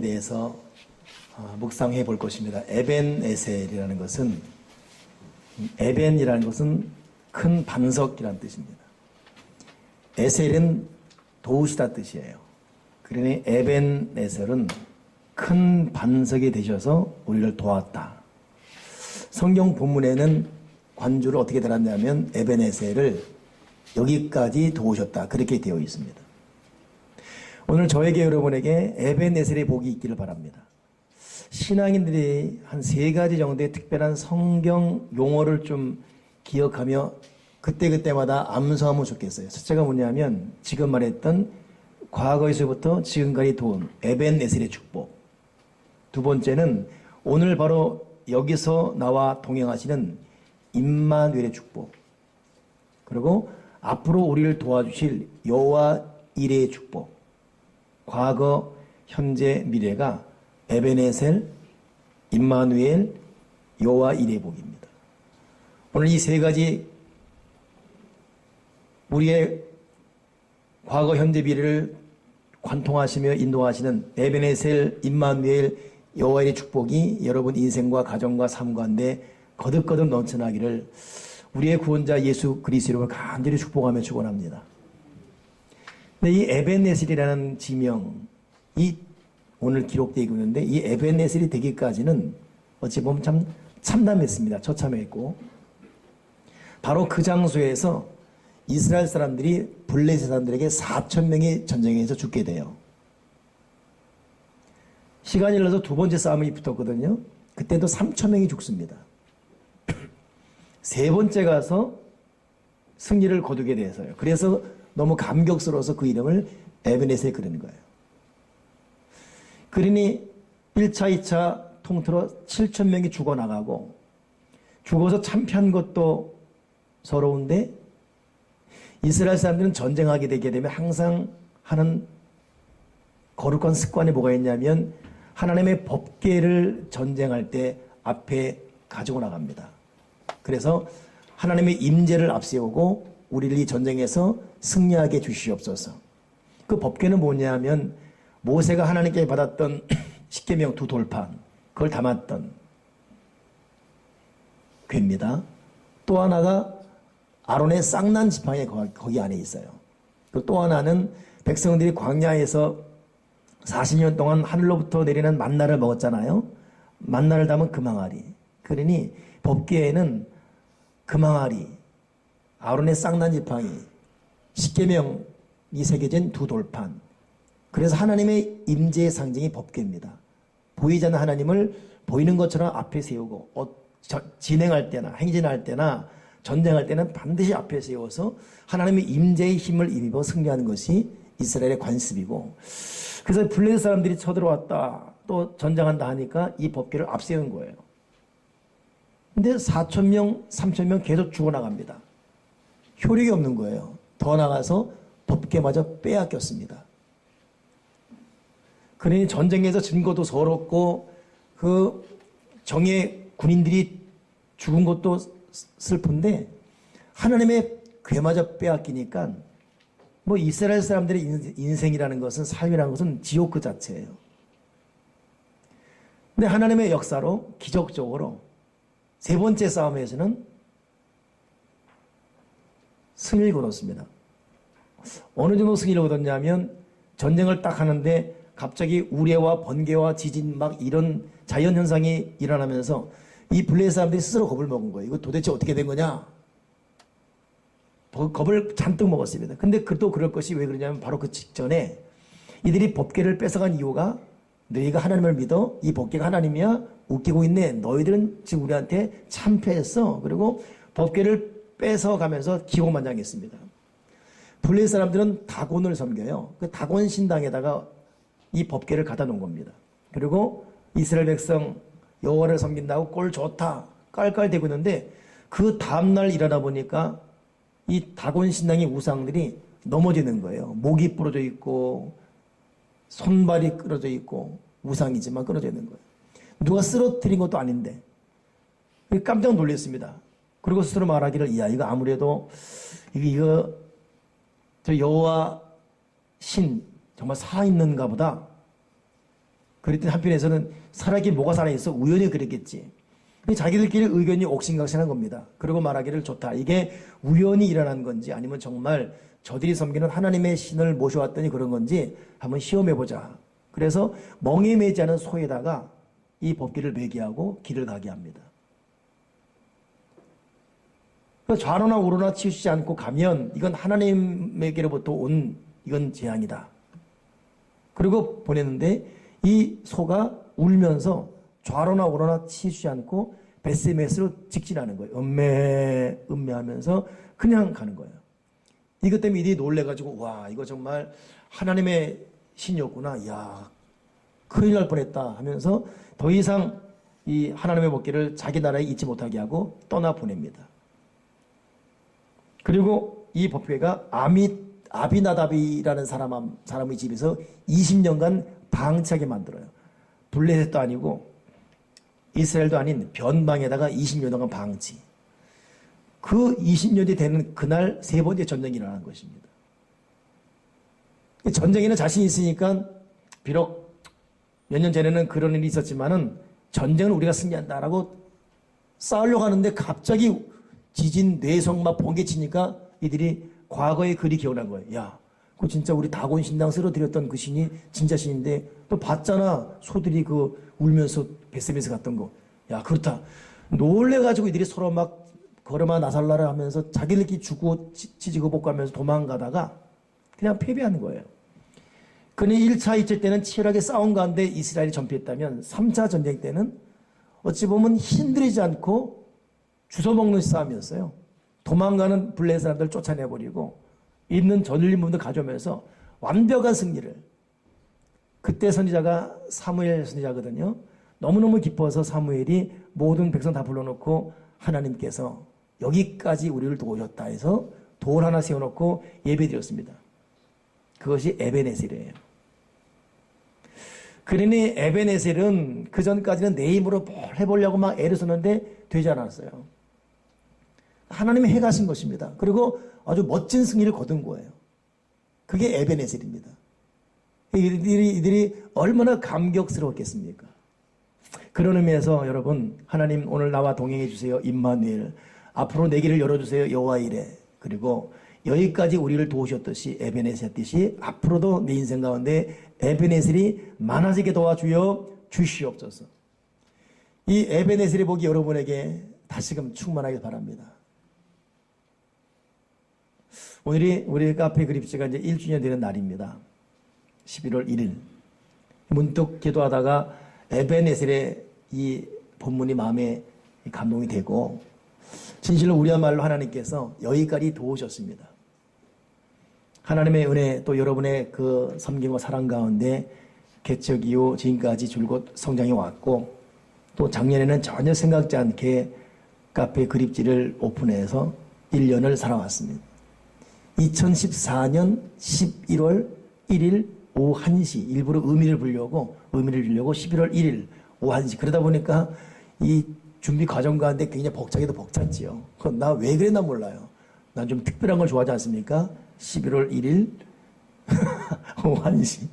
대해서 묵상해 볼 것입니다. 에벤에셀이라는 것은 에벤이라는 것은 큰 반석이라는 뜻입니다. 에셀은 도우시다 뜻이에요. 그러니 에벤에셀은 큰 반석이 되셔서 우리를 도왔다. 성경 본문에는 관주를 어떻게 달았냐면 에벤에셀을 여기까지 도우셨다. 그렇게 되어 있습니다. 오늘 저에게 여러분에게 에벤에셀의 복이 있기를 바랍니다. 신앙인들이 한 3가지 정도의 특별한 성경 용어를 좀 기억하며 그때그때마다 암송하면 좋겠어요. 첫째가 뭐냐면 지금 말했던 과거에서부터 지금까지 도운 에벤에셀의 축복. 두 번째는 오늘 바로 여기서 나와 동행하시는 임마누엘의 축복. 그리고 앞으로 우리를 도와주실 여호와 이레의 축복. 과거, 현재, 미래가 에벤에셀, 임마누엘, 여호와 이레의 복입니다. 오늘 이 3가지 우리의 과거, 현재, 미래를 관통하시며 인도하시는 에벤에셀, 임마누엘, 여호와 이레의 축복이 여러분 인생과 가정과 삶 가운데 거듭거듭 넘쳐나기를 우리의 구원자 예수 그리스도로 간절히 축복하며 축원합니다. 근데 이 에벤에셀이라는 지명이 오늘 기록되어 있는데 이 에벤에셀이 되기까지는 어찌 보면 참 참담했습니다. 처참했고 바로 그 장소에서 이스라엘 사람들이 블레셋 사람들에게 4,000명이 전쟁에서 죽게 돼요. 시간이 흘러서 두 번째 싸움이 붙었거든요. 그때도 3,000명이 죽습니다. 세 번째 가서 승리를 거두게 돼서요. 그래서 너무 감격스러워서 그 이름을 에벤에셀에 그리는 거예요. 그러니 1차, 2차 통틀어 7,000명이 죽어나가고 죽어서 참패한 것도 서러운데 이스라엘 사람들은 전쟁하게 되게 되면 항상 하는 거룩한 습관이 뭐가 있냐면 하나님의 법궤를 전쟁할 때 앞에 가지고 나갑니다. 그래서 하나님의 임재를 앞세우고 우리를 이 전쟁에서 승리하게 주시옵소서. 그 법궤는 뭐냐면 모세가 하나님께 받았던 십계명 2돌판 그걸 담았던 궤입니다. 또 하나가 아론의 쌍난 지팡이 거기 안에 있어요. 또 하나는 백성들이 광야에서 40년 동안 하늘로부터 내리는 만나를 먹었잖아요. 만나를 담은 금항아리. 그러니 법궤에는 금항아리, 아론의 쌍난 지팡이, 십계명이 새겨진 2돌판. 그래서 하나님의 임재의 상징이 법궤입니다. 보이지 않는 하나님을 보이는 것처럼 앞에 세우고 진행할 때나 행진할 때나 전쟁할 때는 반드시 앞에 세워서 하나님의 임재의 힘을 입어 승리하는 것이 이스라엘의 관습이고 그래서 블레셋 사람들이 쳐들어왔다 또 전쟁한다 하니까 이 법궤를 앞세운 거예요. 근데 4,000명, 3,000명 계속 죽어나갑니다. 효력이 없는 거예요. 더 나가서 법궤마저 빼앗겼습니다. 그러니 전쟁에서 증거도 서럽고 그 정예 군인들이 죽은 것도 슬픈데 하나님의 궤마저 빼앗기니까 뭐 이스라엘 사람들의 인생이라는 것은 삶이라는 것은 지옥 그 자체예요. 근데 하나님의 역사로 기적적으로 세 번째 싸움에서는 승리를 거뒀습니다. 어느 정도 승리를 거뒀냐면 전쟁을 딱 하는데 갑자기 우레와 번개와 지진 막 이런 자연현상이 일어나면서 이 블레셋 사람들이 스스로 겁을 먹은 거예요. 이거 도대체 어떻게 된 거냐? 겁을 잔뜩 먹었습니다. 근데 또 그럴 것이 왜 그러냐면 바로 그 직전에 이들이 법궤를 뺏어간 이유가 너희가 하나님을 믿어? 이 법궤가 하나님이야? 웃기고 있네. 너희들은 지금 우리한테 참패했어. 그리고 법궤를 뺏어가면서 기고만장했습니다. 블레셋 사람들은 다곤을 섬겨요. 그 다곤 신당에다가 이 법궤를 갖다 놓은 겁니다. 그리고 이스라엘 백성 여호와를 섬긴다고 꼴 좋다 깔깔대고 있는데 그 다음날 일어나 보니까 이 다곤 신당의 우상들이 넘어지는 거예요. 목이 부러져 있고 손발이 끊어져 있고 우상이지만 끊어져 있는 거예요. 누가 쓰러뜨린 것도 아닌데 깜짝 놀랐습니다. 그리고 스스로 말하기를 야 이거 아무래도 이거 저 여호와 신 정말 살아있는가 보다. 그랬더니 한편에서는 살아있긴 뭐가 살아있어? 우연히 그랬겠지. 자기들끼리 의견이 옥신각신한 겁니다. 그러고 말하기를 좋다. 이게 우연히 일어난 건지 아니면 정말 저들이 섬기는 하나님의 신을 모셔왔더니 그런 건지 한번 시험해보자. 그래서 멍에 매지 않은 소에다가 이 법궤를 매게 하고 길을 가게 합니다. 좌로나 우로나 치우치지 않고 가면 이건 하나님에게로부터 온 이건 재앙이다. 그리고 보냈는데 이 소가 울면서 좌로나 우로나 치우치지 않고 베스메스로 직진하는 거예요. 음매하면서 그냥 가는 거예요. 이것 때문에 이들이 놀래가지고 와 이거 정말 하나님의 신이었구나. 이야 큰일 날 뻔했다 하면서 더 이상 이 하나님의 법궤를 자기 나라에 잊지 못하게 하고 떠나 보냅니다. 그리고 이 법궤가 아비나답이라는 사람의 집에서 20년간 방치하게 만들어요. 블레셋도 아니고 이스라엘도 아닌 변방에다가 20년 동안 방치. 그 20년이 되는 그날 세 번째 전쟁이 일어난 것입니다. 전쟁에는 자신이 있으니까 비록 몇 년 전에는 그런 일이 있었지만은 전쟁을 우리가 승리한다라고 싸우려고 하는데 갑자기 지진, 뇌성 막 번개 치니까 이들이 과거의 글이 기억난 거예요. 야, 그 진짜 우리 다곤 신당 쓰러뜨렸던 그 신이 진짜 신인데 또 봤잖아. 소들이 그 울면서 베스메스 갔던 거. 야, 그렇다. 놀래가지고 이들이 서로 막 걸어마 나살라라 하면서 자기들끼리 죽고 치지고 볶고 하면서 도망가다가 그냥 패배하는 거예요. 그는 1차, 2차 때는 치열하게 싸운 가운데 이스라엘이 전피했다면 3차 전쟁 때는 어찌 보면 힘들이지 않고 주워먹는 싸움이었어요. 도망가는 블레셋 사람들 쫓아내버리고 있는 전리문도 가져오면서 완벽한 승리를. 그때 선지자가 사무엘 선지자거든요. 너무너무 기뻐서 사무엘이 모든 백성 다 불러놓고 하나님께서 여기까지 우리를 도우셨다 해서 돌 하나 세워놓고 예배드렸습니다. 그것이 에베네셀이에요. 그러니 에베네셀은 그 전까지는 내 힘으로 뭘 해보려고 막 애를 썼는데 되지 않았어요. 하나님이 해가신 것입니다. 그리고 아주 멋진 승리를 거둔 거예요. 그게 에베네셀입니다. 이들이 얼마나 감격스러웠겠습니까? 그런 의미에서 여러분, 하나님 오늘 나와 동행해 주세요. 임마누엘. 앞으로 내 길을 열어주세요. 여호와 이레. 그리고 여기까지 우리를 도우셨듯이 에베네셀 했듯이 앞으로도 내 인생 가운데 에베네셀이 많아지게 도와주여 주시옵소서. 이 에베네셀의 복이 여러분에게 다시금 충만하길 바랍니다. 오늘이 우리 카페 그립지가 이제 1주년 되는 날입니다. 11월 1일. 문득 기도하다가 에베네셀의 이 본문이 마음에 감동이 되고 진실로 우리야말로 하나님께서 여기까지 도우셨습니다. 하나님의 은혜 또 여러분의 그 섬김과 사랑 가운데 개척 이후 지금까지 줄곧 성장해 왔고 또 작년에는 전혀 생각지 않게 카페 그립지를 오픈해서 1년을 살아왔습니다. 2014년 11월 1일 오후 1시 일부러 의미를 주려고 11월 1일 오후 1시 그러다 보니까 이 준비 과정 가운데 굉장히 벅차기도 벅찼지요. 나 왜 그랬나 몰라요. 난 좀 특별한 걸 좋아하지 않습니까? 11월 1일 오후 1시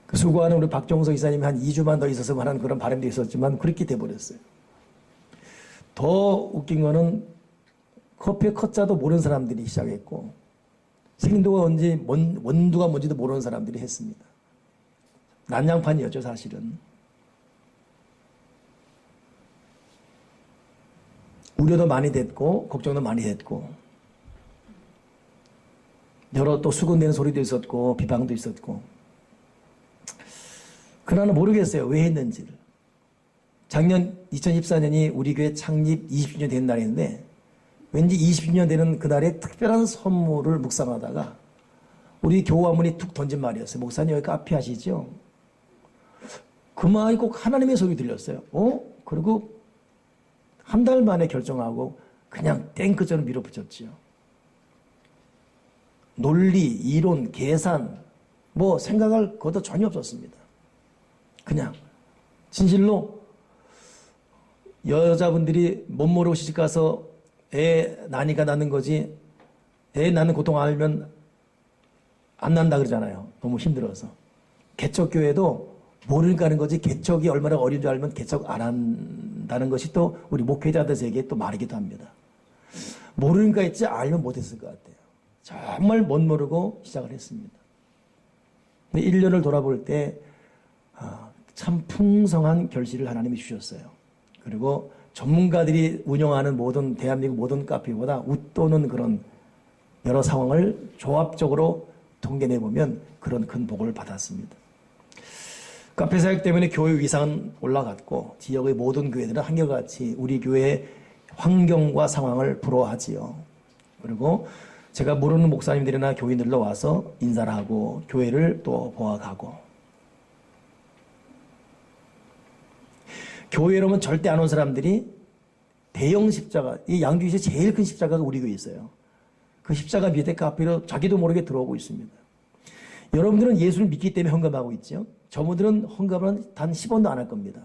그 수고하는 우리 박종석 이사님이 한 2주만 더 있었으면 하는 그런 바람도 있었지만 그렇게 돼버렸어요. 더 웃긴 거는 커피의 컷자도 모르는 사람들이 시작했고 생도가 언제 원두가 뭔지도 모르는 사람들이 했습니다. 난장판이었죠 사실은. 우려도 많이 됐고 걱정도 많이 됐고 여러 또 수군대는 소리도 있었고 비방도 있었고 그러나 모르겠어요 왜 했는지를. 작년 2014년이 우리 교회 창립 20주년 된 날인데 왠지 20주년 되는 그날에 특별한 선물을 묵상하다가 우리 교화문이 툭 던진 말이었어요. 목사님 여기 카페 하시죠? 그 말이 꼭 하나님의 소리 들렸어요. 그리고 한 달 만에 결정하고 그냥 탱크처럼 밀어붙였지요. 논리, 이론, 계산 뭐 생각할 것도 전혀 없었습니다. 그냥 진실로 여자분들이 못 모르고 시집가서 애 나니까 낳는 거지 애 낳는 고통 알면 안 난다 그러잖아요. 너무 힘들어서. 개척교회도 모르니까 하는 거지 개척이 얼마나 어려운 줄 알면 개척 안 한다는 것이 또 우리 목회자들에게 또 말이기도 합니다. 모르니까 했지 알면 못했을 것 같아요. 정말 못 모르고 시작을 했습니다. 근데 1년을 돌아볼 때 참 풍성한 결실을 하나님이 주셨어요. 그리고 전문가들이 운영하는 모든 대한민국 모든 카페보다 웃도는 그런 여러 상황을 조합적으로 통계내보면 그런 큰 복을 받았습니다. 카페 사역 때문에 교회 위상은 올라갔고 지역의 모든 교회들은 한결같이 우리 교회의 환경과 상황을 부러워하지요. 그리고 제가 모르는 목사님들이나 교인들로 와서 인사를 하고 교회를 또 보아가고, 교회로 오면 절대 안 온 사람들이 대형 십자가, 이 양주에서 제일 큰 십자가가 우리 교회에 있어요. 그 십자가 밑에 카페로 자기도 모르게 들어오고 있습니다. 여러분들은 예수를 믿기 때문에 헌금하고 있죠. 저분들은 헌금은 단 10원도 안 할 겁니다.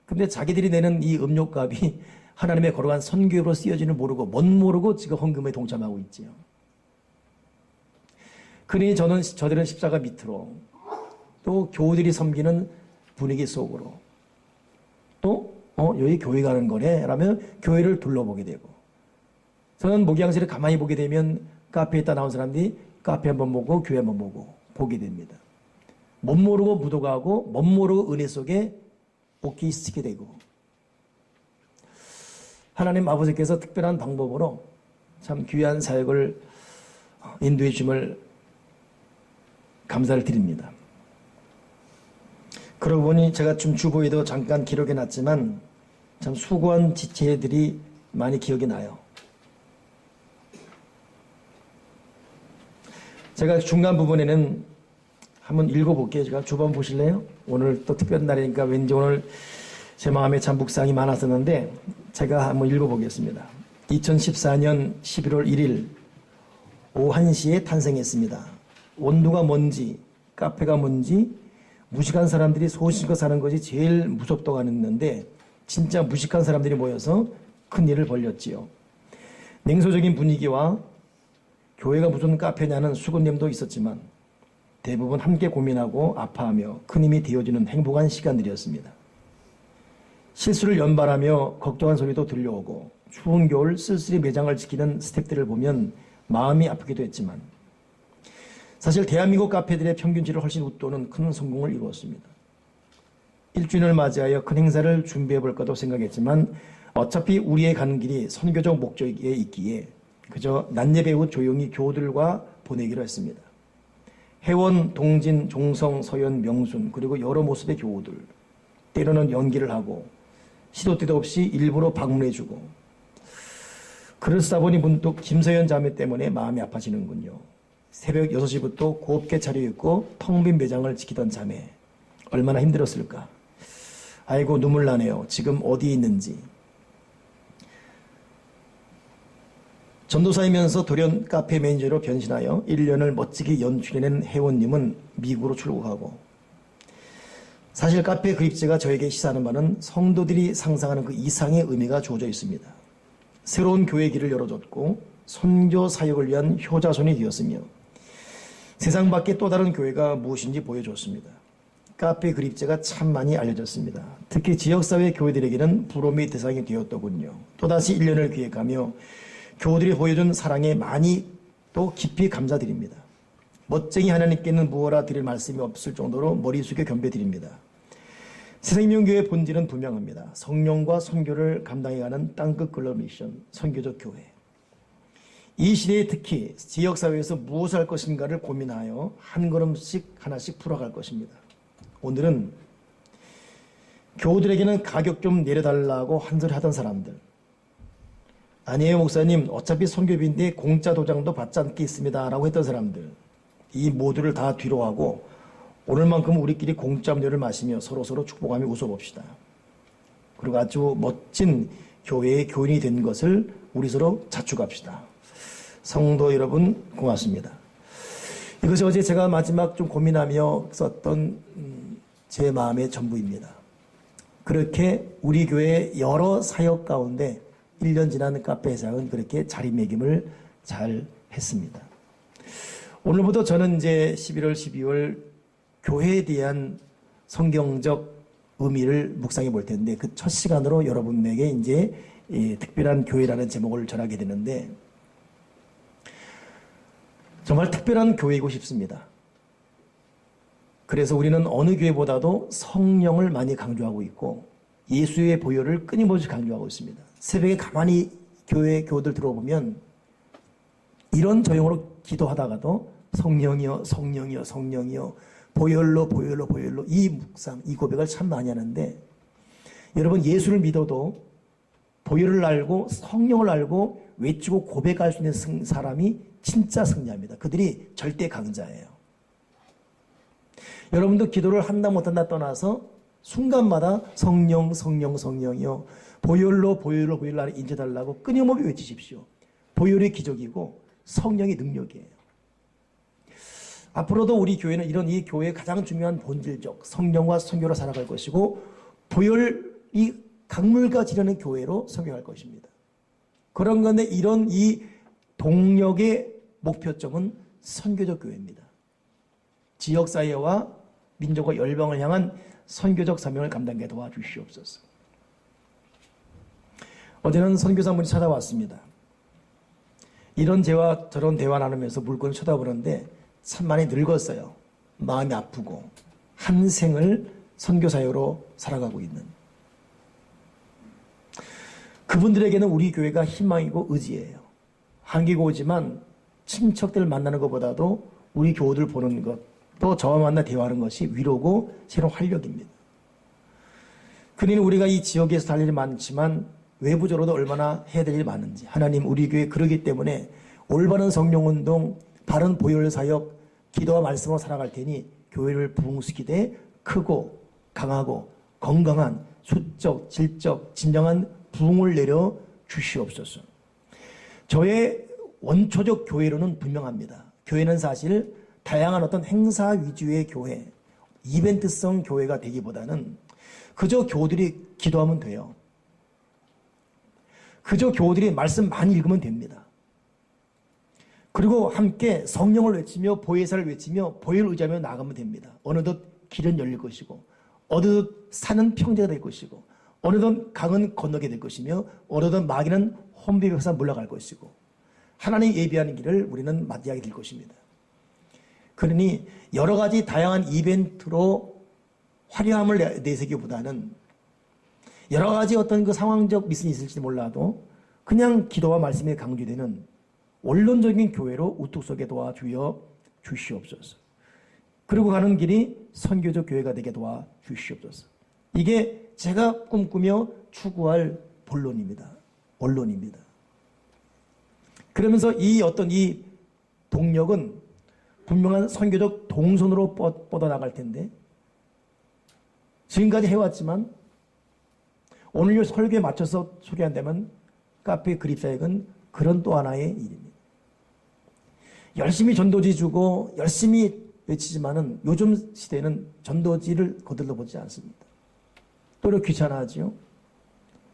근데 자기들이 내는 이 음료값이 하나님의 거룩한 선교로 쓰여지는 모르고 못 모르고 지금 헌금에 동참하고 있지요. 그러니 저들은 십자가 밑으로, 또 교우들이 섬기는 분위기 속으로, 또 여기 교회 가는 거네 라면 교회를 둘러보게 되고, 저는 목양실을 가만히 보게 되면 카페에 있다 나온 사람들이 카페 한번 보고 교회 한번 보게 됩니다. 못 모르고 묻어가고 못 모르고 은혜 속에 복귀 시키게 되고, 하나님 아버지께서 특별한 방법으로 참 귀한 사역을 인도해 주심을 감사를 드립니다. 그러고 보니 제가 좀 주보에도 잠깐 기록해 놨지만 참 수고한 지체들이 많이 기억이 나요. 제가 중간 부분에는 한번 읽어볼게요. 제가 주번 보실래요? 오늘 또 특별한 날이니까 왠지 오늘 제 마음에 참 묵상이 많았었는데 제가 한번 읽어보겠습니다. 2014년 11월 1일 오후 1시에 탄생했습니다. 원두가 뭔지, 카페가 뭔지, 무식한 사람들이 소신껏 사는 것이 제일 무섭다고 하는데 진짜 무식한 사람들이 모여서 큰 일을 벌였지요. 냉소적인 분위기와 교회가 무슨 카페냐는 수군님도 있었지만 대부분 함께 고민하고 아파하며 큰 힘이 되어주는 행복한 시간들이었습니다. 실수를 연발하며 걱정한 소리도 들려오고 추운 겨울 쓸쓸히 매장을 지키는 스태프들을 보면 마음이 아프기도 했지만 사실 대한민국 카페들의 평균치를 훨씬 웃도는 큰 성공을 이루었습니다. 1주년을 맞이하여 큰 행사를 준비해 볼까도 생각했지만 어차피 우리의 가는 길이 선교적 목적에 있기에 그저 낮예배 후 조용히 교우들과 보내기로 했습니다. 회원, 동진, 종성, 서연, 명순 그리고 여러 모습의 교우들, 때로는 연기를 하고 시도 때도 없이 일부러 방문해주고, 글을 쓰다 보니 문득 김서연 자매 때문에 마음이 아파지는군요. 새벽 6시부터 곱게 차려입고 텅 빈 매장을 지키던 자매, 얼마나 힘들었을까. 아이고 눈물 나네요. 지금 어디에 있는지. 전도사이면서 돌연 카페 매니저로 변신하여 1년을 멋지게 연출해낸 회원님은 미국으로 출국하고, 사실 카페 그립제가 저에게 시사하는 바는 성도들이 상상하는 그 이상의 의미가 주어져 있습니다. 새로운 교회 길을 열어줬고 선교 사역을 위한 효자손이 되었으며 세상 밖에 또 다른 교회가 무엇인지 보여줬습니다. 카페 그립제가 참 많이 알려졌습니다. 특히 지역사회 교회들에게는 부러움의 대상이 되었더군요. 또다시 1년을 기획하며 교우들이 보여준 사랑에 많이 또 깊이 감사드립니다. 멋쟁이 하나님께는 무엇라 드릴 말씀이 없을 정도로 머리 숙여 겸배드립니다. 새생명교회의 본질은 분명합니다. 성령과 선교를 감당해가는 땅끝 글로벌 미션, 선교적 교회. 이 시대에 특히 지역사회에서 무엇을 할 것인가를 고민하여 한 걸음씩 하나씩 풀어갈 것입니다. 오늘은 교우들에게는 가격 좀 내려달라고 한소리 하던 사람들, 아니에요 목사님 어차피 선교비인데 공짜 도장도 받지 않겠습니다 라고 했던 사람들, 이 모두를 다 뒤로 하고 오늘만큼 우리끼리 공짜 음료를 마시며 서로서로 축복하며 웃어봅시다. 그리고 아주 멋진 교회의 교인이 된 것을 우리 서로 자축합시다. 성도 여러분 고맙습니다. 이것이 어제 제가 마지막 좀 고민하며 썼던 제 마음의 전부입니다. 그렇게 우리 교회의 여러 사역 가운데 1년 지난 카페 회장은 그렇게 자리매김을 잘 했습니다. 오늘부터 저는 이제 11월, 12월 교회에 대한 성경적 의미를 묵상해 볼 텐데 그 첫 시간으로 여러분에게 이제 특별한 교회라는 제목을 전하게 되는데 정말 특별한 교회이고 싶습니다. 그래서 우리는 어느 교회보다도 성령을 많이 강조하고 있고 예수의 보혈을 끊임없이 강조하고 있습니다. 새벽에 가만히 교회 교우들 들어보면 이런 저용으로 기도하다가도 성령이여 성령이여 성령이여 보혈로 보혈로 보혈로 이 묵상 이 고백을 참 많이 하는데 여러분 예수를 믿어도 보혈을 알고 성령을 알고 외치고 고백할 수 있는 사람이 진짜 승리합니다. 그들이 절대 강자예요. 여러분도 기도를 한다 못한다 떠나서 순간마다 성령 성령 성령이여 보혈로 보혈로 보혈로 나를 인쳐달라고 끊임없이 외치십시오. 보혈이 기적이고 성령이 능력이에요. 앞으로도 우리 교회는 이런 이 교회의 가장 중요한 본질적 성령과 선교로 살아갈 것이고 보혈이 강물과 지르는 교회로 성교할 것입니다. 그런 건데 이런 이 동력의 목표점은 선교적 교회입니다. 지역사회와 민족과 열방을 향한 선교적 사명을 감당하게 도와주시옵소서. 어제는 선교사 한 분이 찾아왔습니다. 이런 제와 저런 대화 나누면서 물건을 쳐다보는데 참 많이 늙었어요. 마음이 아프고 한 생을 선교사역으로 살아가고 있는 그분들에게는 우리 교회가 희망이고 의지예요. 한기고 오지만 친척들 만나는 것보다도 우리 교우들 보는 것, 또 저와 만나 대화하는 것이 위로고 새로운 활력입니다. 그러니 우리가 이 지역에서 할 일이 많지만 외부적으로도 얼마나 해야 될 일이 많은지 하나님 우리 교회 그러기 때문에 올바른 성령운동, 바른 보혈사역, 기도와 말씀으로 살아갈 테니 교회를 부흥시키되 크고 강하고 건강한 수적, 질적, 진정한 부흥을 내려 주시옵소서. 저의 원초적 교회로는 분명합니다. 교회는 사실 다양한 어떤 행사 위주의 교회, 이벤트성 교회가 되기보다는 그저 교우들이 기도하면 돼요. 그저 교우들이 말씀 많이 읽으면 됩니다. 그리고 함께 성령을 외치며 보혜사를 외치며 보혈을 의지하며 나가면 됩니다. 어느덧 길은 열릴 것이고 어느덧 산은 평지가 될 것이고 어느덧 강은 건너게 될 것이며 어느덧 마귀는 혼비백사 물러갈 것이고 하나님이 예비하는 길을 우리는 맞이하게 될 것입니다. 그러니 여러 가지 다양한 이벤트로 화려함을 내세기보다는 여러 가지 어떤 그 상황적 미신이 있을지 몰라도 그냥 기도와 말씀에 강조되는 원론적인 교회로 우뚝 서게 도와주여 주시옵소서. 그리고 가는 길이 선교적 교회가 되게 도와주시옵소서. 이게 제가 꿈꾸며 추구할 본론입니다. 원론입니다. 그러면서 이 어떤 이 동력은 분명한 선교적 동선으로 뻗어나갈 텐데 지금까지 해왔지만 오늘 설교에 맞춰서 소개한다면 카페 그립사역은 그런 또 하나의 일입니다. 열심히 전도지 주고 열심히 외치지만은 요즘 시대는 전도지를 거들러 보지 않습니다. 또려 귀찮아하지요.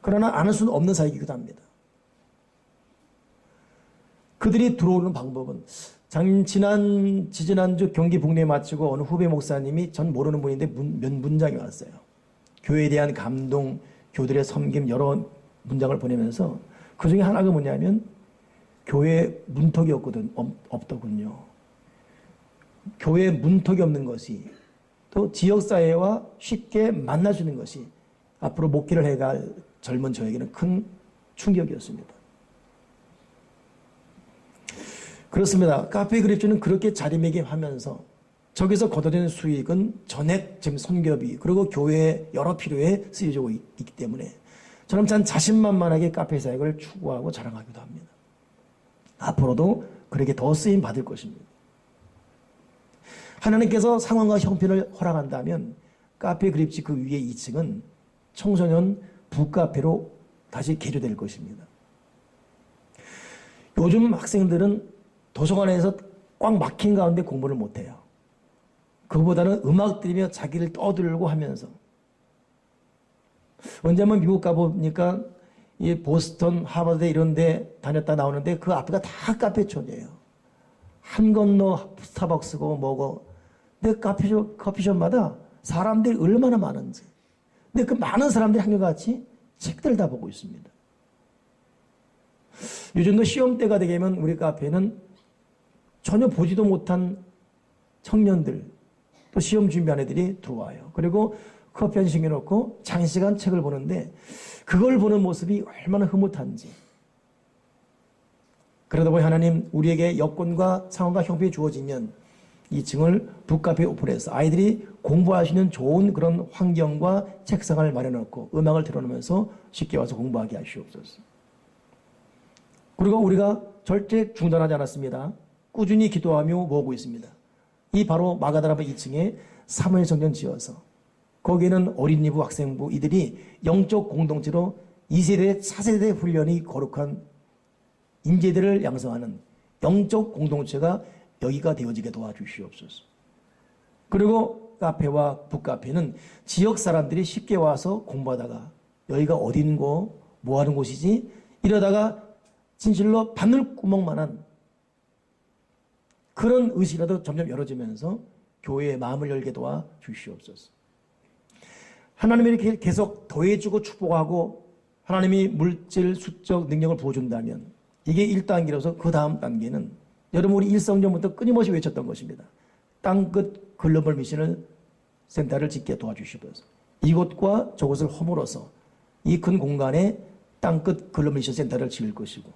그러나 안 할 수는 없는 사역이기도 합니다. 그들이 들어오는 방법은 지지난주 경기 북례 마치고 어느 후배 목사님이 전 모르는 분인데 몇 문장이 왔어요. 교회에 대한 감동, 교들의 섬김 여러 문장을 보내면서 그 중에 하나가 뭐냐면 교회에 문턱이 없더군요. 교회에 문턱이 없는 것이 또 지역사회와 쉽게 만날 수 있는 것이 앞으로 목회를 해갈 젊은 저에게는 큰 충격이었습니다. 그렇습니다. 카페 그립주는 그렇게 자리매김하면서 저기서 거둬들이는 수익은 전액 지금 선교비 그리고 교회의 여러 필요에 쓰여지고 있기 때문에 저는 참 자신만만하게 카페 사역을 추구하고 자랑하기도 합니다. 앞으로도 그렇게 더 쓰임 받을 것입니다. 하나님께서 상황과 형편을 허락한다면 카페 그립지 그 위에 2층은 청소년 북카페로 다시 개조될 것입니다. 요즘 학생들은 도서관에서 꽉 막힌 가운데 공부를 못해요. 그보다는 음악 들으며 자기를 떠들고 하면서 언제 한번 미국 가보니까 이 보스턴, 하버드 이런 데 다녔다 나오는데 그 앞에가 다 카페촌이에요. 한 건너 스타벅스고 뭐고 내 커피숍마다 사람들이 얼마나 많은지. 근데 그 많은 사람들이 한결같이 책들을 다 보고 있습니다. 요즘도 시험때가 되면 우리 카페에는 전혀 보지도 못한 청년들, 또 시험 준비하는 애들이 들어와요. 그리고 커피 한 시켜놓고 장시간 책을 보는데 그걸 보는 모습이 얼마나 흐뭇한지. 그러다 보니 하나님 우리에게 여건과 상황과 형편이 주어지면 이 층을 북카페 오픈해서 아이들이 공부할 수 있는 좋은 그런 환경과 책상을 마련해놓고 음악을 틀어놓으면서 쉽게 와서 공부하게 하시옵소서. 그리고 우리가 절대 중단하지 않았습니다. 꾸준히 기도하며 모으고 있습니다. 이 바로 마가다라바 2층에 사무엘 성전 지어서 거기에는 어린이부, 학생부 이들이 영적 공동체로 2세대, 4세대 훈련이 거룩한 인재들을 양성하는 영적 공동체가 여기가 되어지게 도와주시옵소서. 그리고 카페와 북카페는 지역 사람들이 쉽게 와서 공부하다가 여기가 어딘고 뭐하는 곳이지 이러다가 진실로 바늘구멍만한 그런 의식이라도 점점 열어지면서 교회의 마음을 열게 도와주시옵소서. 하나님이 이렇게 계속 더해주고 축복하고 하나님이 물질, 수적 능력을 부어준다면 이게 1단계로서 그 다음 단계는 여러분 우리 일성전부터 끊임없이 외쳤던 것입니다. 땅끝 글로벌 미션을 센터를 짓게 도와주시옵소서. 이곳과 저곳을 허물어서 이 큰 공간에 땅끝 글로벌 미션 센터를 지을 것이고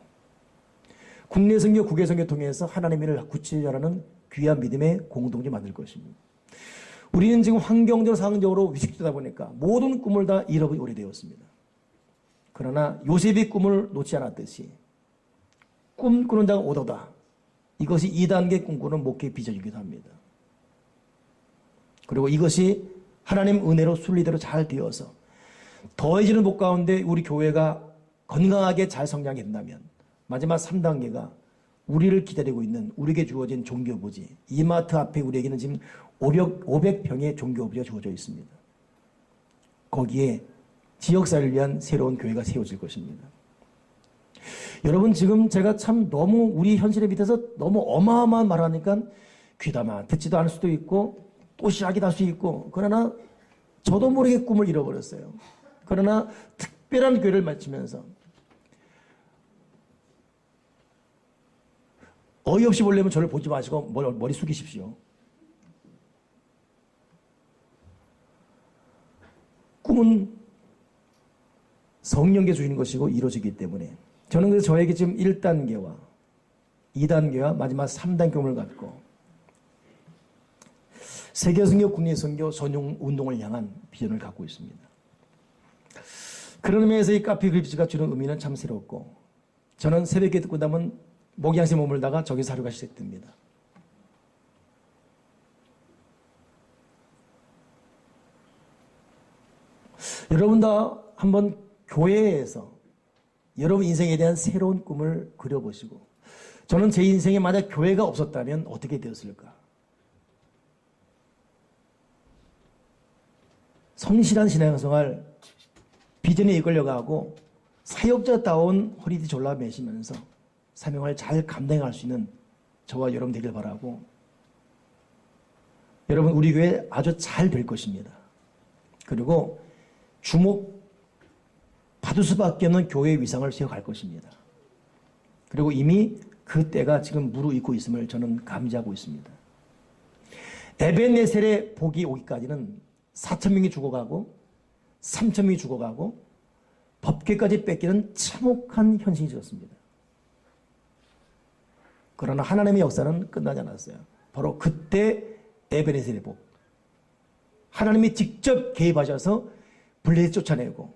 국내 선교, 국외 선교 통해서 하나님을 구체적으로 귀한 믿음의 공동체 만들 것입니다. 우리는 지금 환경적으로 상황적으로 위축되다 보니까 모든 꿈을 다 잃어버리 오래되었습니다. 그러나 요셉이 꿈을 놓지 않았듯이 꿈꾸는 자가 오도다. 이것이 2단계 꿈꾸는 목회의 비전이기도 합니다. 그리고 이것이 하나님 은혜로 순리대로 잘 되어서 더해지는 복 가운데 우리 교회가 건강하게 잘 성장하게 된다면 마지막 3단계가 우리를 기다리고 있는 우리에게 주어진 종교부지 이마트 앞에 우리에게는 지금 500평의 종교부지가 주어져 있습니다. 거기에 지역사회를 위한 새로운 교회가 세워질 것입니다. 여러분 지금 제가 참 너무 우리 현실의 밑에서 너무 어마어마한 말을 하니까 귀담아 듣지도 않을 수도 있고 또 시작이 날 수 있고 그러나 저도 모르게 꿈을 잃어버렸어요. 그러나 특별한 교회를 마치면서 어이없이 보려면 저를 보지 마시고 머리 숙이십시오. 꿈은 성령께 주시는 것이고 이루어지기 때문에 저는 그래서 저에게 지금 1단계와 2단계와 마지막 3단계 꿈을 갖고 세계선교, 국내선교, 전용 운동을 향한 비전을 갖고 있습니다. 그런 의미에서 이 카페 글비지가 주는 의미는 참 새롭고 저는 새벽에 듣고 나면 목양새 머물다가 저기서 하루가 시작됩니다. 여러분 다 한번 교회에서 여러분 인생에 대한 새로운 꿈을 그려보시고 저는 제 인생에 만약 교회가 없었다면 어떻게 되었을까? 성실한 신앙생활 비전에 이끌려가고 사역자다운 허리띠 졸라 매시면서 사명을 잘 감당할 수 있는 저와 여러분 되길 바라고 여러분 우리 교회 아주 잘 될 것입니다. 그리고 주목 받을 수밖에 없는 교회의 위상을 세워갈 것입니다. 그리고 이미 그 때가 지금 무르익고 있음을 저는 감지하고 있습니다. 에벤네셀의 복이 오기까지는 4,000명이 죽어가고 3,000명이 죽어가고 법궤까지 뺏기는 참혹한 현실이 있었습니다. 그러나 하나님의 역사는 끝나지 않았어요. 바로 그때 에벤네셀의 복. 하나님이 직접 개입하셔서 블레셋 쫓아내고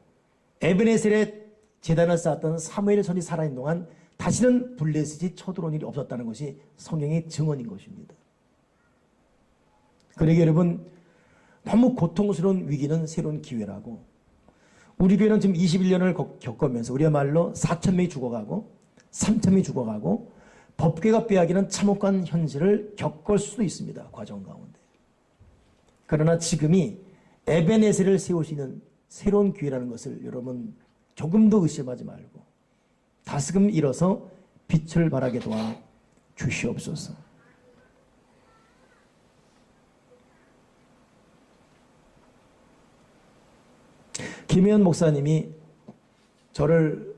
에벤네셀의 제단을 쌓았던 사무엘 선이 살아있는 동안 다시는 블레셋이 쳐들어온 일이 없었다는 것이 성경의 증언인 것입니다. 그러기에 여러분 너무 고통스러운 위기는 새로운 기회라고 우리 교회는 지금 21년을 겪으면서 우리야말로 4,000명이 죽어가고 3,000명이 죽어가고 법궤가 빼앗기는 참혹한 현실을 겪을 수도 있습니다. 과정 가운데. 그러나 지금이 에벤네셀을 세우시는 새로운 기회라는 것을 여러분 조금도 의심하지 말고 다스금 일어서 빛을 발하게 도와 주시옵소서. 김혜연 목사님이 저를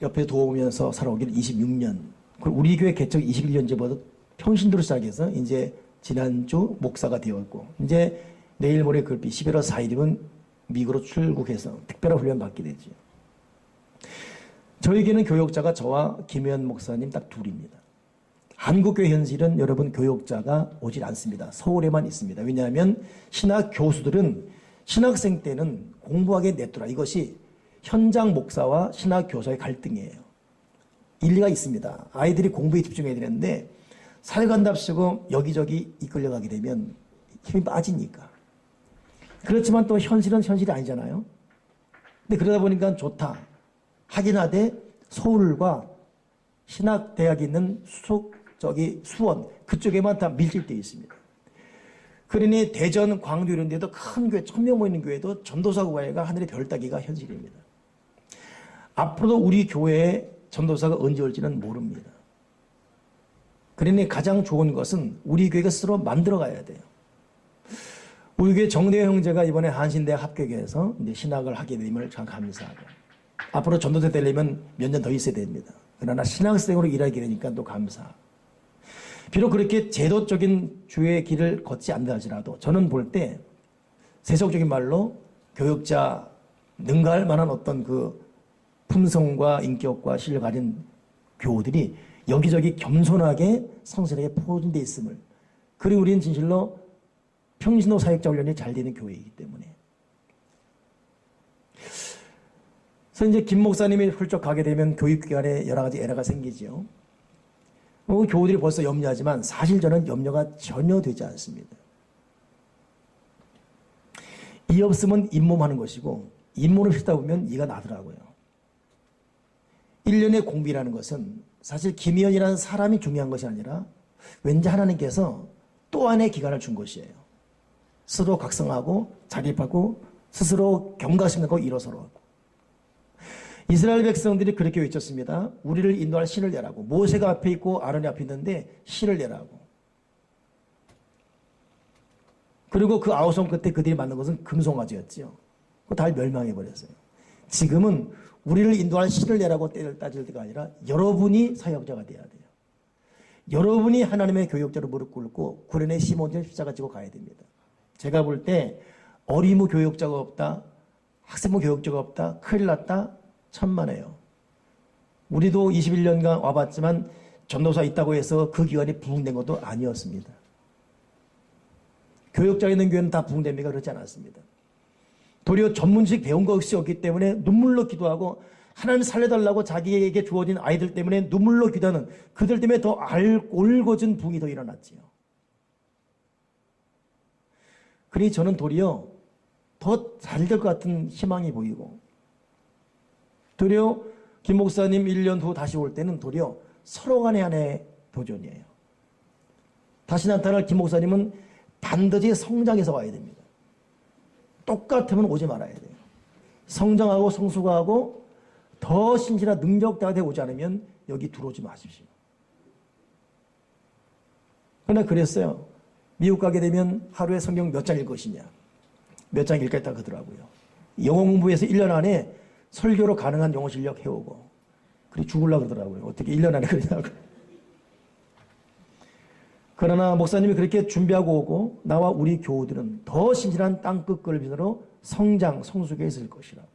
옆에 도우면서 살아오길 26년, 우리 교회 개척 21년 전부터 평신도로 시작해서 이제 지난주 목사가 되었고, 이제 내일 모레 글비 11월 4일이면 미국으로 출국해서 특별한 훈련 받게 되죠. 저에게는 교역자가 저와 김혜연 목사님 딱 둘입니다. 한국교회 현실은 여러분 교역자가 오질 않습니다. 서울에만 있습니다. 왜냐하면 신학 교수들은 신학생 때는 공부하게 냈더라. 이것이 현장 목사와 신학 교사의 갈등이에요. 일리가 있습니다. 아이들이 공부에 집중해야 되는데 사회간답시고 여기저기 이끌려가게 되면 힘이 빠지니까. 그렇지만 또 현실은 현실이 아니잖아요. 근데 그러다 보니까 좋다. 하긴 하되 서울과 신학대학이 있는 수원 그쪽에만 다 밀집되어 있습니다. 그러니 대전, 광주 이런 데도 큰 교회 1000명 모이는 교회도 전도사 구하기가 하늘의 별 따기가 현실입니다. 앞으로도 우리 교회에 전도사가 언제 올지는 모릅니다. 그러니 가장 좋은 것은 우리 교회가 스스로 만들어 가야 돼요. 우리 교회 정대호 형제가 이번에 한신대학 합격해서 이제 신학을 하게 됨을 참 감사하고, 앞으로 전도사 되려면 몇 년 더 있어야 됩니다. 그러나 신학생으로 일하게 되니까 또 감사하고, 비록 그렇게 제도적인 주의 길을 걷지 않는다 할지라도 저는 볼 때 세속적인 말로 교역자 능가할 만한 어떤 그 품성과 인격과 실력 가진 교우들이 여기저기 겸손하게 성실하게 포진되어 있음을, 그리고 우리는 진실로 평신도 사역자 훈련이 잘 되는 교회이기 때문에. 그래서 이제 김 목사님이 훌쩍 가게 되면 교육기관에 여러 가지 에러가 생기죠. 교우들이 벌써 염려하지만 사실 저는 염려가 전혀 되지 않습니다. 이 없으면 잇몸하는 것이고 잇몸을 휘다 보면 이가 나더라고요. 1년의 공비라는 것은 사실 김희연이라는 사람이 중요한 것이 아니라 왠지 하나님께서 또 하나의 기간을 준 것이에요. 스스로 각성하고 자립하고 스스로 경각심하고 일어서라고. 이스라엘 백성들이 그렇게 외쳤습니다. 우리를 인도할 신을 내라고. 모세가 앞에 있고 아론이 앞에 있는데 신을 내라고. 그리고 그 아우성 끝에 그들이 만든 것은 금송아지였죠. 그거 다 멸망해버렸어요. 지금은 우리를 인도할 신을 내라고 때를 따질 때가 아니라 여러분이 사역자가 돼야 돼요. 여러분이 하나님의 교역자로 무릎 꿇고 구련의 시몬처럼 십자가 지고 가야 됩니다. 제가 볼 때 어리무 교역자가 없다, 학생부 교역자가 없다, 큰일 났다, 천만에요. 우리도 21년간 와봤지만 전도사 있다고 해서 그 기간이 부흥된 것도 아니었습니다. 교역자 있는 교회는 다 부흥됩니까? 그렇지 않았습니다. 도리어 전문직 배운 것이 없기 때문에 눈물로 기도하고 하나님 살려달라고 자기에게 주어진 아이들 때문에 눈물로 기도하는 그들 때문에 더 올곧은 부흥이 더 일어났지요. 그러니 저는 도리어 더 잘 될 것 같은 희망이 보이고, 도리어 김 목사님 1년 후 다시 올 때는 도리어 서로 간의 하나의 도전이에요. 다시 나타날 김 목사님은 반드시 성장해서 와야 됩니다. 똑같으면 오지 말아야 돼요. 성장하고 성숙하고 더 신실한 능력자가 되어 오지 않으면 여기 들어오지 마십시오. 그러나 그랬어요. 미국 가게 되면 하루에 성경 몇 장 읽을 것이냐, 몇 장 읽겠다 그러더라고요. 영어 공부해서 1년 안에 설교로 가능한 영어 실력 해오고, 그리고 죽으려고 그러더라고요. 어떻게 1년 안에 그러냐고. 그러나 목사님이 그렇게 준비하고 오고 나와 우리 교우들은 더 신실한 땅끝을 비롯으로 성장, 성숙해 있을 것이라고.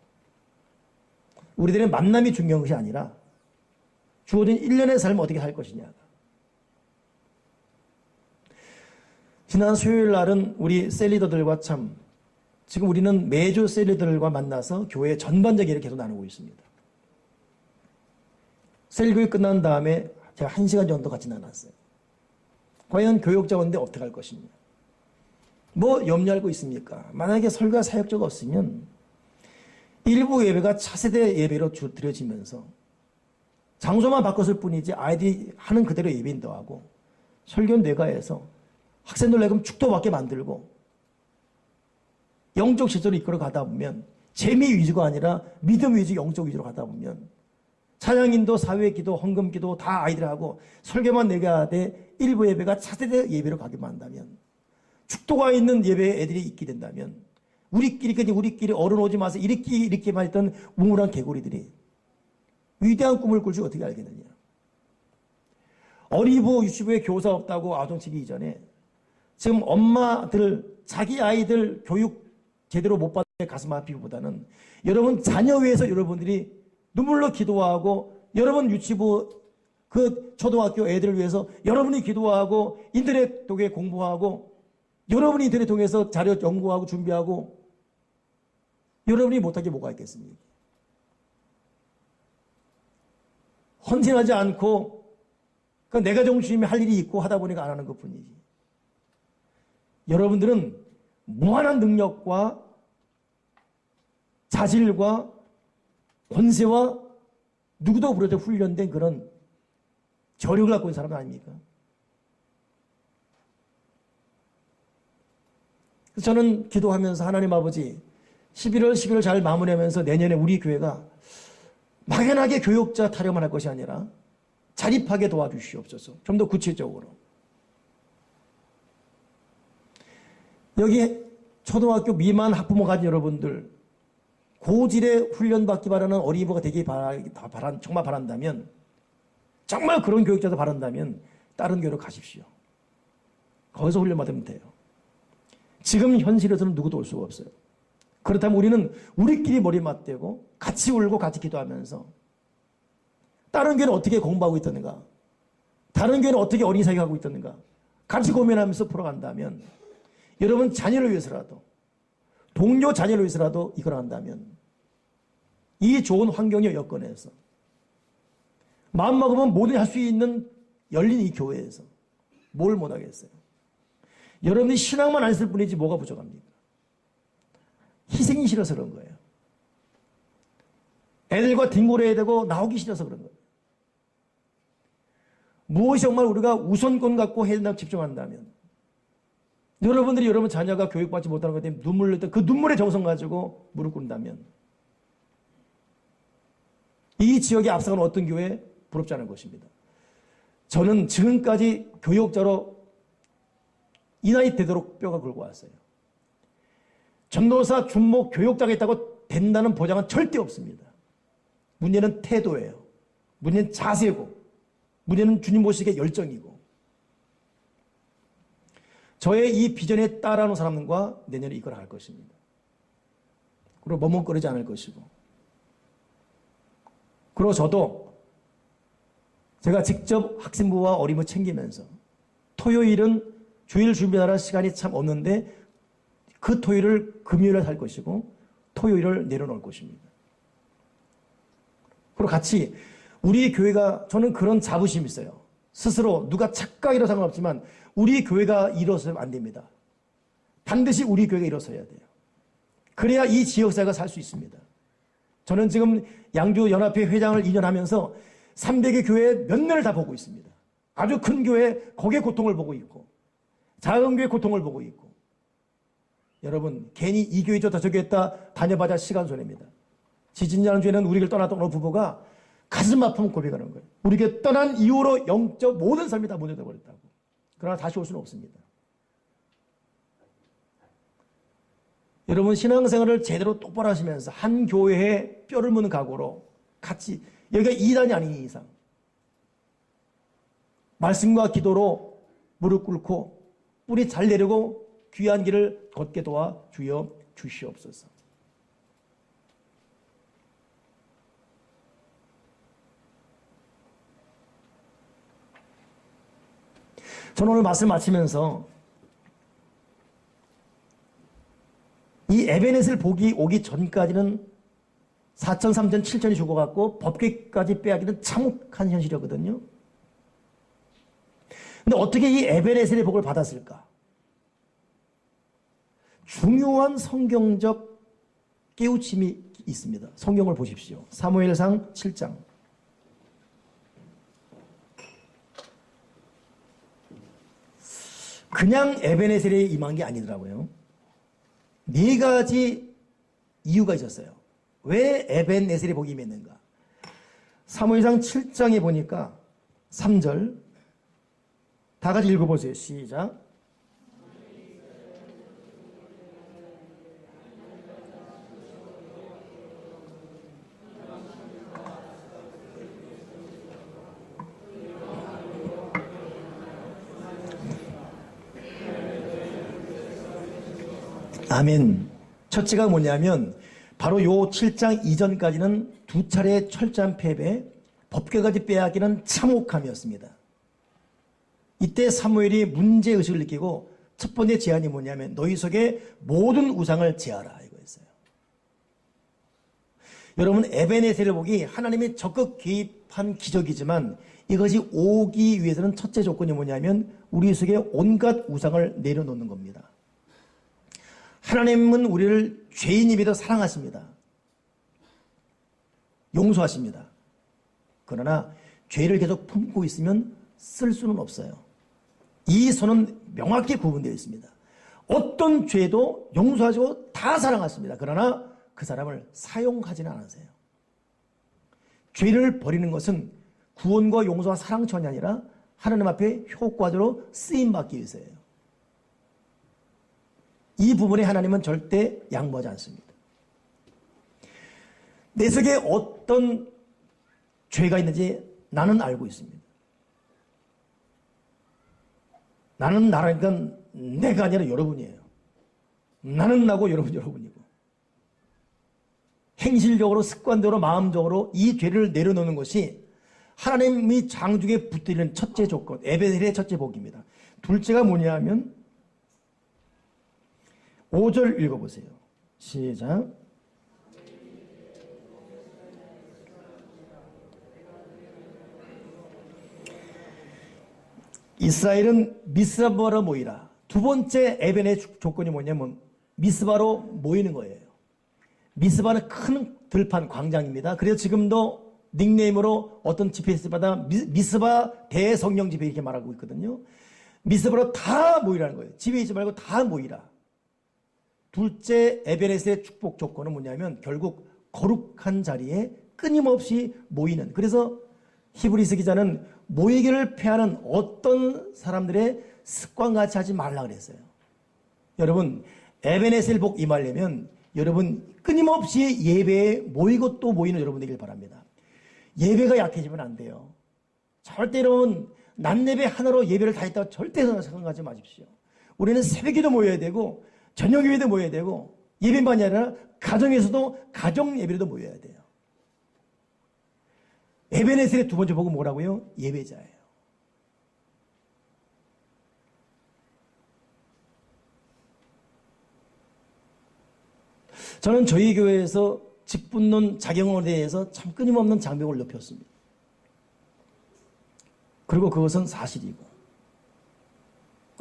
우리들의 만남이 중요한 것이 아니라 주어진 1년의 삶을 어떻게 살 것이냐. 지난 수요일 날은 우리 셀리더들과 지금 우리는 매주 셀리더들과 만나서 교회 전반적인 일을 계속 나누고 있습니다. 셀교회 끝난 다음에 제가 1시간 정도 같이 나눴어요. 과연 교역자원인데 어떻게 할 것이냐. 뭐 염려할 거 있습니까? 만약에 설교와 사역자가 없으면 일부 예배가 차세대 예배로 드려지면서 장소만 바꿨을 뿐이지 아이들이 하는 그대로 예배 인도하고 설교는 내가 해서 학생들 내금 축도받게 만들고 영적 시설을 이끌어 가다 보면 재미 위주가 아니라 믿음 위주, 영적 위주로 가다 보면 찬양인도, 사회기도, 헌금기도 다 아이들 하고 설교만 내가 하되 일부 예배가 차세대 예배로 가기만 한다면, 축도가 있는 예배에 애들이 있게 된다면 우리끼리 어른 오지 마세요. 이렇게만 했던 우물한 개구리들이 위대한 꿈을 꿀 줄 어떻게 알겠느냐. 어린이부 유치부에 교사 없다고 아동치기 이전에 지금 엄마들 자기 아이들 교육 제대로 못 받는 가슴 아프기보다는 여러분 자녀 위해서 여러분들이 눈물로 기도하고 여러분 유치부 그 초등학교 애들을 위해서 여러분이 기도하고 인터넷 통해 공부하고 여러분이 인터넷 통해서 자료 연구하고 준비하고 여러분이 못한 게 뭐가 있겠습니까? 헌신하지 않고 내가 정신이 할 일이 있고 하다 보니까 안 하는 것뿐이지. 여러분들은 무한한 능력과 자질과 권세와 누구도 부러져 훈련된 그런 저력을 갖고 있는 사람 아닙니까? 그래서 저는 기도하면서 하나님 아버지 11월 잘 마무리하면서 내년에 우리 교회가 막연하게 교육자 타령만 할 것이 아니라 자립하게 도와주시옵소서. 좀 더 구체적으로. 여기 초등학교 미만 학부모 가진 여러분들 고질의 훈련받기 바라는 어린이부가 되기 정말 바란다면 정말 그런 교육자도 바란다면 다른 교회로 가십시오. 거기서 훈련받으면 돼요. 지금 현실에서는 누구도 올 수가 없어요. 그렇다면 우리는 우리끼리 머리 맞대고 같이 울고 같이 기도하면서 다른 교회는 어떻게 공부하고 있었는가? 다른 교회는 어떻게 어린이 사역하고 있었는가? 같이 고민하면서 풀어간다면 여러분 자녀를 위해서라도 동료 자녀를 위해서라도 이걸 한다면 이 좋은 환경의 여건에서 마음 먹으면 뭐든 할 수 있는 열린 이 교회에서 뭘 못하겠어요? 여러분이 신앙만 안 쓸 뿐이지 뭐가 부족합니까? 희생이 싫어서 그런 거예요. 애들과 뒹굴어야 되고 나오기 싫어서 그런 거예요. 무엇이 정말 우리가 우선권 갖고 해야 된다고 집중한다면 여러분들이 여러분 자녀가 교육받지 못하는 것 때문에 눈물 흘릴 때 그 눈물의 정성 가지고 무릎 꿇는다면 이 지역에 앞서가는 어떤 교회 부럽지 않을 것입니다. 저는 지금까지 교육자로 이 나이 되도록 뼈가 굵어 왔어요. 전도사, 준목, 교육자가 있다고 된다는 보장은 절대 없습니다. 문제는 태도예요. 문제는 자세고 문제는 주님 모시기의 열정이고 저의 이 비전에 따라오는 사람과 내년에 이걸 할 것입니다. 그리고 머뭇거리지 않을 것이고 그리고 저도 제가 직접 학생부와 어린이부 챙기면서 토요일은 주일 준비하는 시간이 참 없는데 그 토요일을 금요일에 살 것이고 토요일을 내려놓을 것입니다. 그리고 같이 우리 교회가 저는 그런 자부심이 있어요. 스스로 누가 착각이라 상관없지만 우리 교회가 일어서면 안 됩니다. 반드시 우리 교회가 일어서야 돼요. 그래야 이 지역사회가 살 수 있습니다. 저는 지금 양주연합회 회장을 2년 하면서 300개 교회 몇 년을 다 보고 있습니다. 아주 큰 교회 거기에 고통을 보고 있고 작은 교회 고통을 보고 있고 여러분 괜히 이 교회 좋다 저 교회 있다 다녀봐야 시간 손해입니다. 지지난 주에는 우리 교회를 떠났던 어느 부부가 가슴 아픔 고백하는 거예요. 우리 교회 떠난 이후로 영적 모든 삶이 다 무너져 버렸다고. 그러나 다시 올 수는 없습니다. 여러분 신앙생활을 제대로 똑바로 하시면서 한 교회에 뼈를 묻는 각오로 같이 여기가 2단이 아닌 이상 말씀과 기도로 무릎 꿇고 뿌리 잘 내리고 귀한 길을 걷게 도와 주여 주시옵소서. 저는 오늘 말씀 마치면서 이 에베넷을 오기 전까지는 4천, 3천, 7천이 죽어갖고 법궤까지 빼앗기는 참혹한 현실이었거든요. 근데 어떻게 이 에베넷의 복을 받았을까? 중요한 성경적 깨우침이 있습니다. 성경을 보십시오. 사무엘상 7장. 그냥 에베네셀에 임한 게 아니더라고요. 4가지 이유가 있었어요. 왜 에벤네셀의 복이 임했는가? 사무엘상 7장에 보니까 3절 다 같이 읽어보세요. 시작. 아멘. 첫째가 뭐냐면 바로 요 7장 이전까지는 두 차례 철저한 패배, 법궤까지 빼앗기는 참혹함이었습니다. 이때 사무엘이 문제의식을 느끼고 첫 번째 제안이 뭐냐면 너희 속에 모든 우상을 제하라 이거였어요. 여러분 에베네셀을 보기 하나님이 적극 개입한 기적이지만 이것이 오기 위해서는 첫째 조건이 뭐냐면 우리 속에 온갖 우상을 내려놓는 겁니다. 하나님은 우리를 죄인이 비도 사랑하십니다. 용서하십니다. 그러나 죄를 계속 품고 있으면 쓸 수는 없어요. 이 손은 명확히 구분되어 있습니다. 어떤 죄도 용서하시고 다 사랑하십니다. 그러나 그 사람을 사용하지는 않으세요. 죄를 버리는 것은 구원과 용서와 사랑천이 아니라 하나님 앞에 효과적으로 쓰임받기 위해서예요. 이 부분에 하나님은 절대 양보하지 않습니다. 내 속에 어떤 죄가 있는지 나는 알고 있습니다. 나는 나라니까 내가 아니라 여러분이에요. 나는 나고 여러분이고. 행실적으로 습관적으로 마음적으로 이 죄를 내려놓는 것이 하나님이 장중에 붙들리는 첫째 조건, 에베넬의 첫째 복입니다. 둘째가 뭐냐 하면 5절 읽어보세요. 시작. 이스라엘은 미스바로 모이라. 두 번째 에벤의 조건이 뭐냐면 미스바로 모이는 거예요. 미스바는 큰 들판 광장입니다. 그래서 지금도 닉네임으로 어떤 집회에서마다 미스바 대성령 집회 이렇게 말하고 있거든요. 미스바로 다 모이라는 거예요. 집에 있지 말고 다 모이라. 둘째 에베네스의 축복 조건은 뭐냐면 결국 거룩한 자리에 끊임없이 모이는. 그래서 히브리서 기자는 모이기를 패하는 어떤 사람들의 습관같이 하지 말라 그랬어요. 여러분 에베네셀 복 임하려면 여러분 끊임없이 예배에 모이고 또 모이는 여러분 되길 바랍니다. 예배가 약해지면 안 돼요. 절대 여러분 낮예배 하나로 예배를 다 했다고 절대 생각하지 마십시오. 우리는 새벽에도 모여야 되고 저녁 예배도 모여야 되고 예배만이 아니라 가정에서도 가정 예배도 모여야 돼요. 에베네셀의 두 번째 복은 뭐라고요? 예배자예요. 저는 저희 교회에서 직분론 자경에 대해서 참 끊임없는 장벽을 높였습니다. 그리고 그것은 사실이고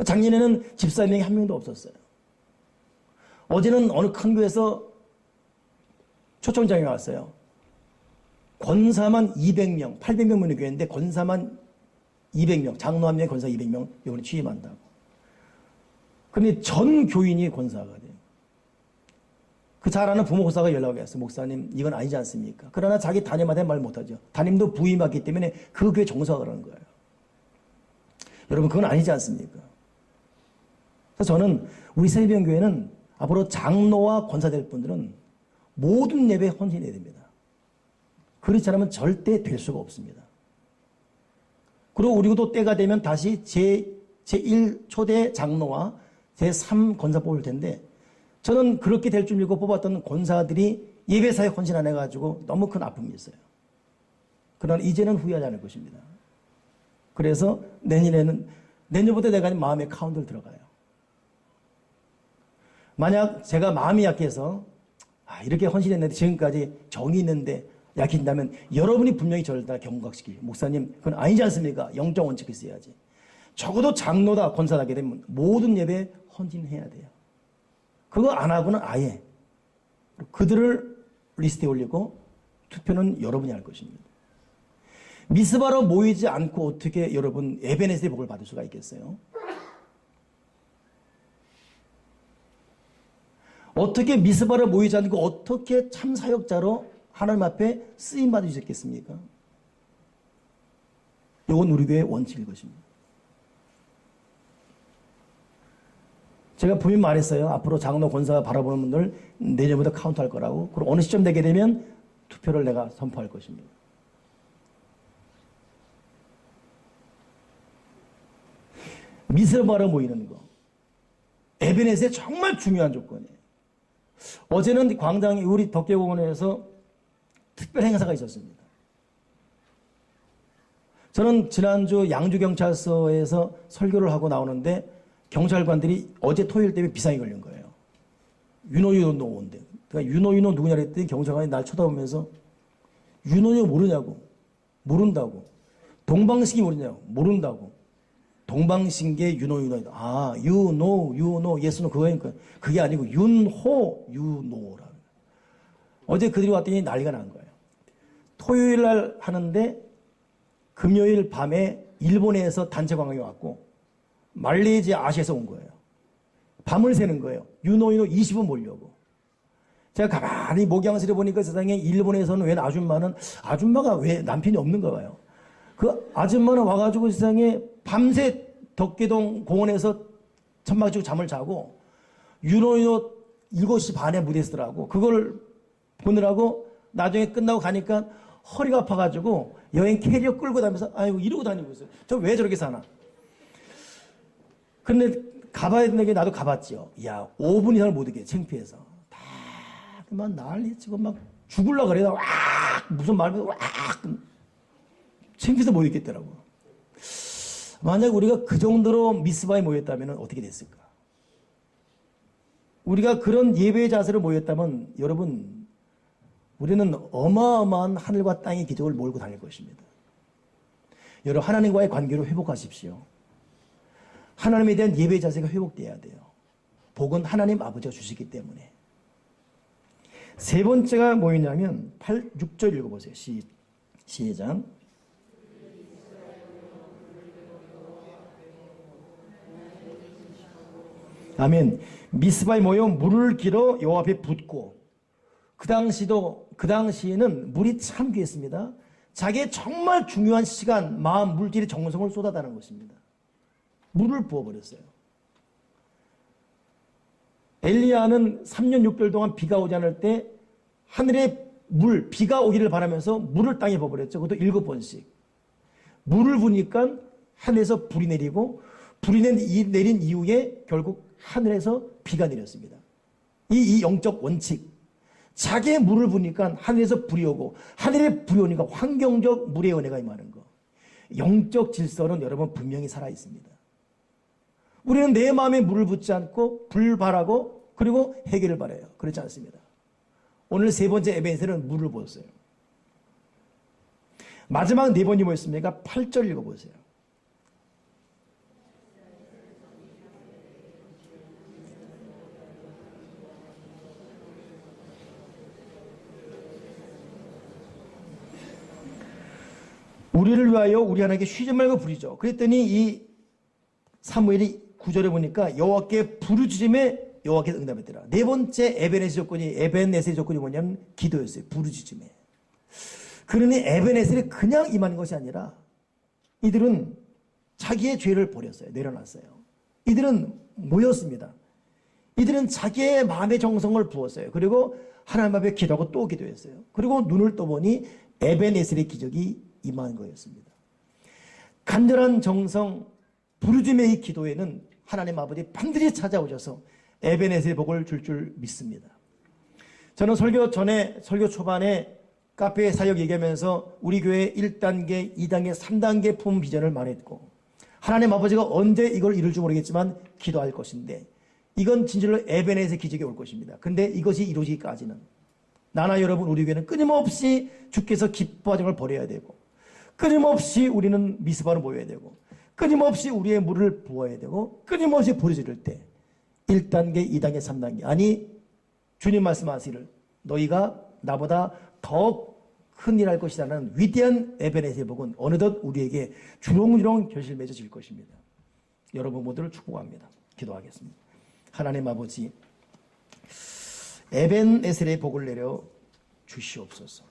작년에는 집사님이 한 명도 없었어요. 어제는 어느 큰 교회에서 초청장이 왔어요. 권사만 200명, 800명 문의 교회인데 권사만 200명, 장로 한 명에 권사 200명 이번에 취임한다고. 그런데 전 교인이 권사가 돼요. 그 잘 아는 부모 권사가 연락이 왔어요. 목사님 이건 아니지 않습니까? 그러나 자기 담임한테 말 못하죠. 담임도 부임하기 때문에 그 교회 종사가 그러는 거예요. 여러분 그건 아니지 않습니까? 그래서 저는 우리 새벽교회는 앞으로 장로와 권사 될 분들은 모든 예배에 헌신해야 됩니다. 그렇지 않으면 절대 될 수가 없습니다. 그리고 우리도 또 때가 되면 다시 제1 초대 장로와 제3 권사 뽑을 텐데 저는 그렇게 될 줄 믿고 뽑았던 권사들이 예배사에 헌신 안 해가지고 너무 큰 아픔이 있어요. 그러나 이제는 후회하지 않을 것입니다. 그래서 내년부터 내가 마음의 카운트를 들어가요. 만약 제가 마음이 약해서 이렇게 헌신했는데 지금까지 정이 있는데 약해진다면 여러분이 분명히 저를 다 경각시키죠. 목사님 그건 아니지 않습니까? 영적 원칙이 있어야지. 적어도 장로다 권사다 하게 되면 모든 예배에 헌신해야 돼요. 그거 안 하고는 아예 그들을 리스트에 올리고 투표는 여러분이 할 것입니다. 미스바로 모이지 않고 어떻게 여러분 에베네셀의 복을 받을 수가 있겠어요? 어떻게 미스바로 모이지 않고 어떻게 참 사역자로 하나님 앞에 쓰임 받을 수 있겠습니까? 이건 우리 교회의 원칙일 것입니다. 제가 분명히 말했어요. 앞으로 장로 권사 바라보는 분들 내년부터 카운트할 거라고. 그리고 어느 시점 되게 되면 투표를 내가 선포할 것입니다. 미스바로 모이는 거. 에베네셀의 정말 중요한 조건이에요. 어제는 광장에 우리 덕계공원에서 특별 행사가 있었습니다. 저는 지난주 양주경찰서에서 설교를 하고 나오는데 경찰관들이 어제 토요일 때문에 비상이 걸린 거예요. 윤호윤호 온대. 그러니까 윤호윤호 누구냐 그랬더니 경찰관이 날 쳐다보면서 윤호윤호 모르냐고. 모른다고. 동방신기 모르냐고. 모른다고. 동방신기의 윤호윤호이다. 아, 윤호, 예수는 그거니까. 그게 아니고 윤호라는. 어제 그들이 왔더니 난리가 난 거예요. 토요일 날 하는데 금요일 밤에 일본에서 단체 관광이 왔고 말레이시아 아시아에서 온 거예요. 밤을 새는 거예요. 윤호윤호 20분 모려고. 제가 가만히 목양실에 보니까 세상에 일본에서는 웬 아줌마가 왜 남편이 없는가 봐요. 그 아줌마는 와가지고 세상에 밤새 덕계동 공원에서 천막 치고 잠을 자고 윤호윤호 7시 반에 무대에 서더라고. 그걸 보느라고 나중에 끝나고 가니까 허리가 아파가지고 여행 캐리어 끌고 다니면서 아이고 이러고 다니고 있어요. 저 왜 저렇게 사나? 근데 가봐야 되는 게 나도 가봤지요. 야, 5분 이상을 못 이겨. 창피해서. 다 그만 난리치고 막 죽을라 그래. 와 무슨 말면 와 창피해서 못 있겠더라고. 만약 우리가 그 정도로 미스바에 모였다면 어떻게 됐을까? 우리가 그런 예배의 자세로 모였다면 여러분 우리는 어마어마한 하늘과 땅의 기적을 몰고 다닐 것입니다. 여러분 하나님과의 관계를 회복하십시오. 하나님에 대한 예배의 자세가 회복돼야 돼요. 복은 하나님 아버지가 주시기 때문에. 세 번째가 뭐였냐면 6절 읽어보세요. 시작. 아멘. 미스바에 모여 물을 길어 여호와 앞에 붓고 그 당시에는 물이 참 귀했습니다. 자기의 정말 중요한 시간, 마음, 물질의 정성을 쏟아다는 것입니다. 물을 부어버렸어요. 엘리야는 3년 6개월 동안 비가 오지 않을 때 하늘에 비가 오기를 바라면서 물을 땅에 부어버렸죠. 그것도 7번씩. 물을 부니까 하늘에서 불이 내리고 불이 내린 이후에 결국 하늘에서 비가 내렸습니다. 이 영적 원칙. 자기의 물을 부니까 하늘에서 불이 오고 하늘에 불이 오니까 환경적 물의 은혜가 임하는 거. 영적 질서는 여러분 분명히 살아있습니다. 우리는 내 마음에 물을 붓지 않고 불 바라고 그리고 해결을 바라요. 그렇지 않습니다. 오늘 세 번째 에벤에서는 물을 부었어요. 마지막 네 번이 뭐였습니까? 8절 읽어보세요. 우리를 위하여 우리 하나님께 쉬지 말고 부르죠. 그랬더니 이 사무엘이 9절에 보니까 여호와께 부르짖음에 여호와께서 응답했더라. 네 번째 에벤에셀의 조건이 뭐냐면 기도였어요. 부르짖음에. 그러니 에벤에셀이 그냥 임하는 것이 아니라 이들은 자기의 죄를 버렸어요. 내려놨어요. 이들은 모였습니다. 이들은 자기의 마음의 정성을 부었어요. 그리고 하나님 앞에 기도하고 또 기도했어요. 그리고 눈을 떠보니 에벤에셀의 기적이 임한 거였습니다. 간절한 정성, 부르짖음의 이 기도에는 하나님 아버지 반드시 찾아오셔서 에벤에셀의 복을 줄 믿습니다. 저는 설교 초반에 카페 사역 얘기하면서 우리 교회 1단계, 2단계, 3단계 품 비전을 말했고 하나님 아버지가 언제 이걸 이룰지 모르겠지만 기도할 것인데 이건 진실로 에벤에셀의 기적이 올 것입니다. 근데 이것이 이루어지기까지는 나나 여러분 우리 교회는 끊임없이 주께서 기뻐하는 걸 버려야 되고 끊임없이 우리는 미스바로 모여야 되고 끊임없이 우리의 물을 부어야 되고 끊임없이 부르짖을 때 1단계, 2단계, 3단계 아니 주님 말씀하시기를 너희가 나보다 더 큰 일 할 것이라는 위대한 에벤에셀의 복은 어느덧 우리에게 주렁주렁 결실 맺어질 것입니다. 여러분 모두를 축복합니다. 기도하겠습니다. 하나님 아버지 에벤에셀의 복을 내려 주시옵소서.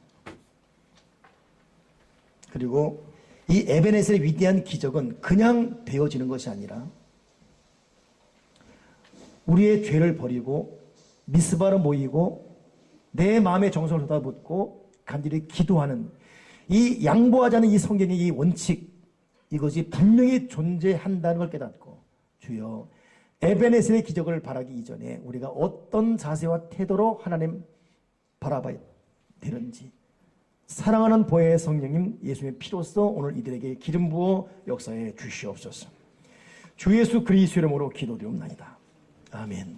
그리고 이 에벤에셀의 위대한 기적은 그냥 되어지는 것이 아니라 우리의 죄를 버리고 미스바로 모이고 내 마음의 정성을 쏟아붓고 간절히 기도하는 이 양보하지 않은 이 성경의 이 원칙 이것이 분명히 존재한다는 걸 깨닫고 주여 에베네셀의 기적을 바라기 이전에 우리가 어떤 자세와 태도로 하나님 바라봐야 되는지, 사랑하는 보혜의 성령님 예수님의 피로써 오늘 이들에게 기름 부어 역사해 주시옵소서. 주 예수 그리스도 이름으로 기도드리옵나이다. 아멘.